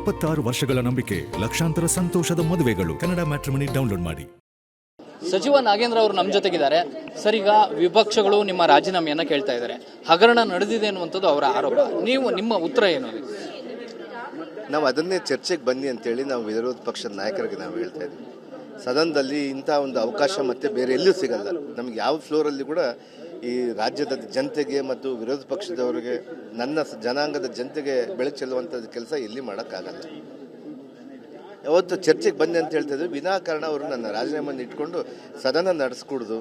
26 ವರ್ಷಗಳ ನಂಬಿಕೆ, ಲಕ್ಷಾಂತರ ಸಂತೋಷದ ಮದುವೆಗಳು. ಕನ್ನಡ ಮ್ಯಾಟ್ರಿಮನಿ ಡೌನ್ಲೋಡ್ ಮಾಡಿ. ಸಚಿವ ನಾಗೇಂದ್ರ ಅವರು ನಮ್ಮ ಜೊತೆಗಿದ್ದಾರೆ. ಸರ್, ಈಗ ವಿಪಕ್ಷಗಳು ನಿಮ್ಮ ರಾಜೀನಾಮೆಯನ್ನು ಕೇಳ್ತಾ ಇದ್ದಾರೆ. ಹಗರಣ ನಡೆದಿದೆ ಅನ್ನುವಂಥದ್ದು ಅವರ ಆರೋಪ. ನಿಮ್ಮ ಉತ್ತರ ಏನು? ನಾವು ಅದನ್ನೇ ಚರ್ಚೆಗೆ ಬನ್ನಿ ಅಂತೇಳಿ ನಾವು ವಿರೋಧ ಪಕ್ಷದ ನಾಯಕರಿಗೆ ನಾವು ಹೇಳ್ತಾ ಇದ್ದೀವಿ. ಸದನದಲ್ಲಿ ಇಂಥ ಒಂದು ಅವಕಾಶ ಮತ್ತೆ ಬೇರೆ ಎಲ್ಲೂ ಸಿಗಲ್ಲ. ನಮ್ಗೆ ಯಾವ ಫ್ಲೋರಲ್ಲಿ ಕೂಡ ಈ ರಾಜ್ಯದ ಜನತೆಗೆ ಮತ್ತು ವಿರೋಧ ಪಕ್ಷದವರಿಗೆ, ನನ್ನ ಜನಾಂಗದ ಜನತೆಗೆ ಬೆಳಕು ಚೆಲ್ಲುವಂಥದ್ದು ಕೆಲಸ ಎಲ್ಲಿ ಮಾಡೋಕ್ಕಾಗಲ್ಲ. ಯಾವತ್ತು ಚರ್ಚೆಗೆ ಬನ್ನಿ ಅಂತ ಹೇಳ್ತಾ ಇದ್ವಿ. ವಿನಾಕಾರಣ ಅವರು ನನ್ನ ರಾಜೀನಾಮೆಯನ್ನು ಇಟ್ಕೊಂಡು ಸದನ ನಡೆಸ್ಕೊಡ್ದು,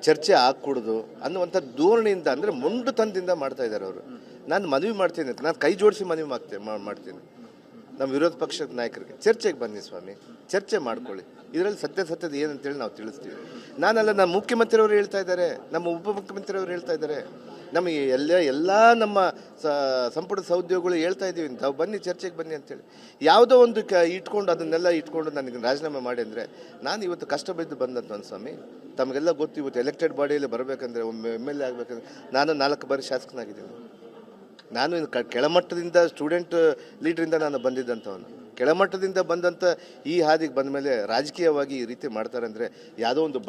ಚರ್ಚೆ ಹಾಕ್ಕೊಡ್ದು ಅನ್ನುವಂಥ ಧೋರಣೆಯಿಂದ, ಅಂದರೆ ಮೊಂಡುತನದಿಂದ ಮಾಡ್ತಾ ಇದ್ದಾರೆ ಅವರು. ನಾನು ಮನವಿ ಮಾಡ್ತೀನಿ ಅಂತ, ನಾನು ಕೈ ಜೋಡಿಸಿ ಮನವಿ ಮಾಡ್ತೀನಿ ನಮ್ಮ ವಿರೋಧ ಪಕ್ಷದ ನಾಯಕರಿಗೆ, ಚರ್ಚೆಗೆ ಬನ್ನಿ ಸ್ವಾಮಿ, ಚರ್ಚೆ ಮಾಡ್ಕೊಳ್ಳಿ. ಇದರಲ್ಲಿ ಸತ್ಯದ ಏನಂತೇಳಿ ನಾವು ತಿಳಿಸ್ತೀವಿ. ನಾನಲ್ಲ, ನಮ್ಮ ಮುಖ್ಯಮಂತ್ರಿಯವರು ಹೇಳ್ತಾ ಇದ್ದಾರೆ, ನಮ್ಮ ಉಪಮುಖ್ಯಮಂತ್ರಿಯವರು ಹೇಳ್ತಾ ಇದ್ದಾರೆ, ನಮ್ಮ ಎಲ್ಲ ನಮ್ಮ ಸಂಪುಟದ ಸಹೋದ್ಯೋಗಿಗಳು ಹೇಳ್ತಾ ಇದ್ದೀವಿ, ತಾವು ಬನ್ನಿ ಚರ್ಚೆಗೆ ಬನ್ನಿ ಅಂತೇಳಿ. ಯಾವುದೋ ಒಂದು ಅದನ್ನೆಲ್ಲ ಇಟ್ಕೊಂಡು ನನಗೆ ರಾಜೀನಾಮೆ ಮಾಡಿ ಅಂದರೆ ನಾನು ಇವತ್ತು ಕಷ್ಟ ಬಿದ್ದು ಬಂದಂತ ಸ್ವಾಮಿ. ತಮಗೆಲ್ಲ ಗೊತ್ತು, ಇವತ್ತು ಎಲೆಕ್ಟೆಡ್ ಬಾಡಿಯಲ್ಲಿ ಬರಬೇಕಂದ್ರೆ, ಒಮ್ಮೆ MLA ಆಗಬೇಕಂದ್ರೆ ನಾನು 4 ಬಾರಿ ಶಾಸಕನಾಗಿದ್ದೀನಿ. ನಾನು ಕೆಳಮಟ್ಟದಿಂದ ಸ್ಟೂಡೆಂಟ್ ಲೀಡ್ರಿಂದ ನಾನು ಬಂದಿದ್ದಂಥವನು. ಕೆಳಮಟ್ಟದಿಂದ ಬಂದಂಥ ಈ ಹಾದಿಗೆ ಬಂದ ಮೇಲೆ ರಾಜಕೀಯವಾಗಿ ಈ ರೀತಿ ಮಾಡ್ತಾರೆ ಅಂದರೆ, ಯಾವುದೋ ಒಂದು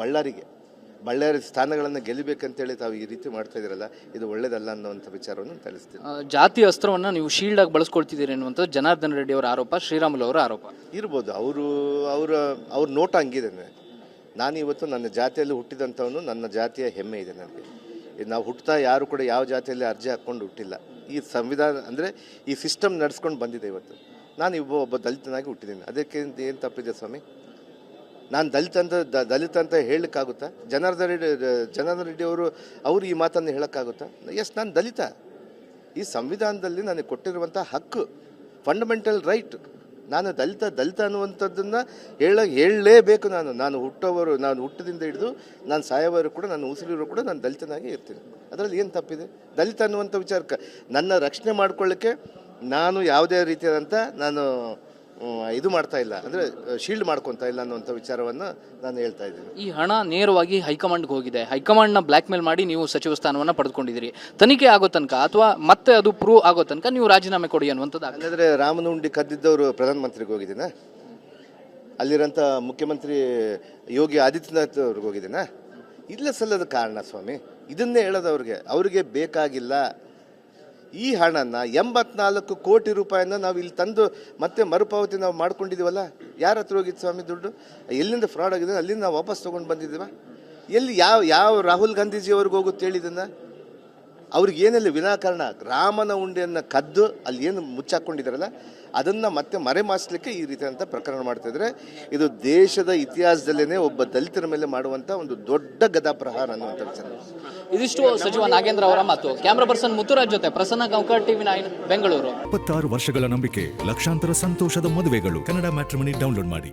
ಬಳ್ಳಾರಿ ಸ್ಥಾನಗಳನ್ನು ಗೆಲ್ಲಬೇಕಂತೇಳಿ ತಾವು ಈ ರೀತಿ ಮಾಡ್ತಾ ಇದ್ದೀರಲ್ಲ, ಇದು ಒಳ್ಳೇದಲ್ಲ ಅನ್ನೋವಂಥ ವಿಚಾರವನ್ನು ತಿಳಿಸ್ತೀನಿ. ಜಾತಿ ಅಸ್ತ್ರವನ್ನು ನೀವು ಶೀಲ್ಡ್ ಆಗಿ ಬಳಸ್ಕೊಳ್ತಿದ್ದೀರಿ ಅನ್ನುವಂಥದ್ದು ಜನಾರ್ದನ್ ರೆಡ್ಡಿ ಅವರ ಆರೋಪ, ಶ್ರೀರಾಮುಲು ಅವರ ಆರೋಪ ಇರ್ಬೋದು. ಅವ್ರ ನೋಟ ಹಂಗಿದೆ. ನಾನು ಇವತ್ತು ನನ್ನ ಜಾತಿಯಲ್ಲಿ ಹುಟ್ಟಿದಂಥವನು, ನನ್ನ ಜಾತಿಯ ಹೆಮ್ಮೆ ಇದೆ ನನಗೆ. ನಾವು ಹುಟ್ಟುತ್ತಾ ಯಾರು ಕೂಡ ಯಾವ ಜಾತಿಯಲ್ಲಿ ಅರ್ಜಿ ಹಾಕ್ಕೊಂಡು ಹುಟ್ಟಿಲ್ಲ. ಈ ಸಂವಿಧಾನ ಅಂದರೆ ಈ ಸಿಸ್ಟಮ್ ನಡೆಸ್ಕೊಂಡು ಬಂದಿದೆ. ಇವತ್ತು ನಾನು ಒಬ್ಬ ದಲಿತನಾಗಿ ಹುಟ್ಟಿದ್ದೀನಿ. ಅದಕ್ಕೆ ಏನು ತಪ್ಪಿದೆ ಸ್ವಾಮಿ? ನಾನು ದಲಿತ ಅಂತ ಹೇಳಲಿಕ್ಕಾಗುತ್ತಾ? ಜನಾರ್ದನ್ ರೆಡ್ಡಿ ಅವರು ಈ ಮಾತನ್ನು ಹೇಳೋಕ್ಕಾಗುತ್ತಾ? ಎಸ್, ನಾನು ದಲಿತ. ಈ ಸಂವಿಧಾನದಲ್ಲಿ ನನಗೆ ಕೊಟ್ಟಿರುವಂಥ ಹಕ್ಕು, ಫಂಡಮೆಂಟಲ್ ರೈಟ್. ನಾನು ದಲಿತ ಅನ್ನುವಂಥದ್ದನ್ನು ಹೇಳಲೇಬೇಕು. ನಾನು ಹುಟ್ಟದಿಂದ ಹಿಡಿದು ನಾನು ಸಾಯೋವರೆಗೂ ಕೂಡ, ನಾನು ಉಸಿರಿರೋ ಕೂಡ ನಾನು ದಲಿತನಾಗಿ ಇರ್ತೀನಿ. ಅದರಲ್ಲಿ ಏನು ತಪ್ಪಿದೆ? ದಲಿತ ಅನ್ನುವಂಥ ವಿಚಾರಕ್ಕೆ ನನ್ನ ರಕ್ಷಣೆ ಮಾಡ್ಕೊಳ್ಳಿಕ್ಕೆ ನಾನು ಯಾವುದೇ ರೀತಿಯಾದಂಥ ನಾನು ಇದು ಮಾಡ್ತಾ ಇಲ್ಲ, ಅಂದರೆ ಶೀಲ್ಡ್ ಮಾಡ್ಕೊತಾ ಇಲ್ಲ ಅನ್ನುವಂಥ ವಿಚಾರವನ್ನು ನಾನು ಹೇಳ್ತಾ ಇದ್ದೀನಿ. ಈ ಹಣ ನೇರವಾಗಿ ಹೈಕಮಾಂಡ್ಗೆ ಹೋಗಿದೆ. ಹೈಕಮಾಂಡ್ನ ಬ್ಲ್ಯಾಕ್ ಮೇಲ್ ಮಾಡಿ ನೀವು ಸಚಿವ ಸ್ಥಾನವನ್ನು ಪಡೆದುಕೊಂಡಿದ್ದೀರಿ. ತನಿಖೆ ಆಗೋ ತನಕ ಅಥವಾ ಮತ್ತೆ ಅದು ಪ್ರೂವ್ ಆಗೋ ತನಕ ನೀವು ರಾಜೀನಾಮೆ ಕೊಡಿ ಅನ್ನುವಂಥದ್ದು. ಹಾಗಾದರೆ ರಾಮನಹುಂಡಿ ಕದ್ದಿದ್ದವರು ಪ್ರಧಾನಮಂತ್ರಿಗೆ ಹೋಗಿದ್ದೀನಾ? ಅಲ್ಲಿರೋಂಥ ಮುಖ್ಯಮಂತ್ರಿ ಯೋಗಿ ಆದಿತ್ಯನಾಥ್ ಅವ್ರಿಗೆ ಹೋಗಿದ್ದೀನಾ? ಇಲ್ಲ ಸಲ್ಲದ ಕಾರಣ ಸ್ವಾಮಿ. ಇದನ್ನೇ ಹೇಳೋದು ಅವ್ರಿಗೆ ಬೇಕಾಗಿಲ್ಲ. ಈ ಹಣನ 84 ಕೋಟಿ ರೂಪಾಯಿನ ನಾವು ಇಲ್ಲಿ ತಂದು ಮತ್ತೆ ಮರುಪಾವತಿ ನಾವು ಮಾಡ್ಕೊಂಡಿದ್ದೀವಲ್ಲ, ಯಾರ ಹತ್ರ ಹೋಗಿದ್ದು ಸ್ವಾಮಿ ದುಡ್ಡು? ಎಲ್ಲಿಂದ ಫ್ರಾಡ್ ಆಗಿದೆ ಅಲ್ಲಿಂದ ನಾವು ವಾಪಸ್ ತೊಗೊಂಡು ಬಂದಿದ್ದೀವ. ಎಲ್ಲಿ ಯಾವ ರಾಹುಲ್ ಗಾಂಧೀಜಿ ಅವ್ರಿಗೆ ಹೋಗುತ್ತೆ ಹೇಳಿದ್ದನ್ನು? ಅವ್ರಿಗೆ ಏನೆಲ್ಲ ವಿನಾಕಾರಣ ರಾಮನ ಉಂಡೆಯನ್ನು ಕದ್ದು ಅಲ್ಲಿ ಏನು ಮುಚ್ಚಾಕೊಂಡಿದ್ದಾರಲ್ಲ, ಅದನ್ನು ಮತ್ತೆ ಮರೆಮಾಚಲಿಕ್ಕೆ ಈ ರೀತಿಯಾದಂಥ ಪ್ರಕರಣ ಮಾಡ್ತಾಯಿದ್ರೆ, ಇದು ದೇಶದ ಇತಿಹಾಸದಲ್ಲೇ ಒಬ್ಬ ದಲಿತರ ಮೇಲೆ ಮಾಡುವಂಥ ಒಂದು ದೊಡ್ಡ ಗದಾಪ್ರಹಾರ ಅನ್ನುವಂಥ ವಿಚಾರ. ಇದಿಷ್ಟು ಸಚಿವ ನಾಗೇಂದ್ರ ಅವರ ಮಾತು. ಕ್ಯಾಮ್ರಾ ಪರ್ಸನ್ ಮುತ್ತುರಾಜ್ ಜೊತೆ ಪ್ರಸನ್ನ ಗೌಕರ್, TV9 ಬೆಂಗಳೂರು. 26 ವರ್ಷಗಳ ನಂಬಿಕೆ, ಲಕ್ಷಾಂತರ ಸಂತೋಷದ ಮದುವೆಗಳು. ಕನ್ನಡ ಮ್ಯಾಟ್ರಿಮನಿ ಡೌನ್ಲೋಡ್ ಮಾಡಿ.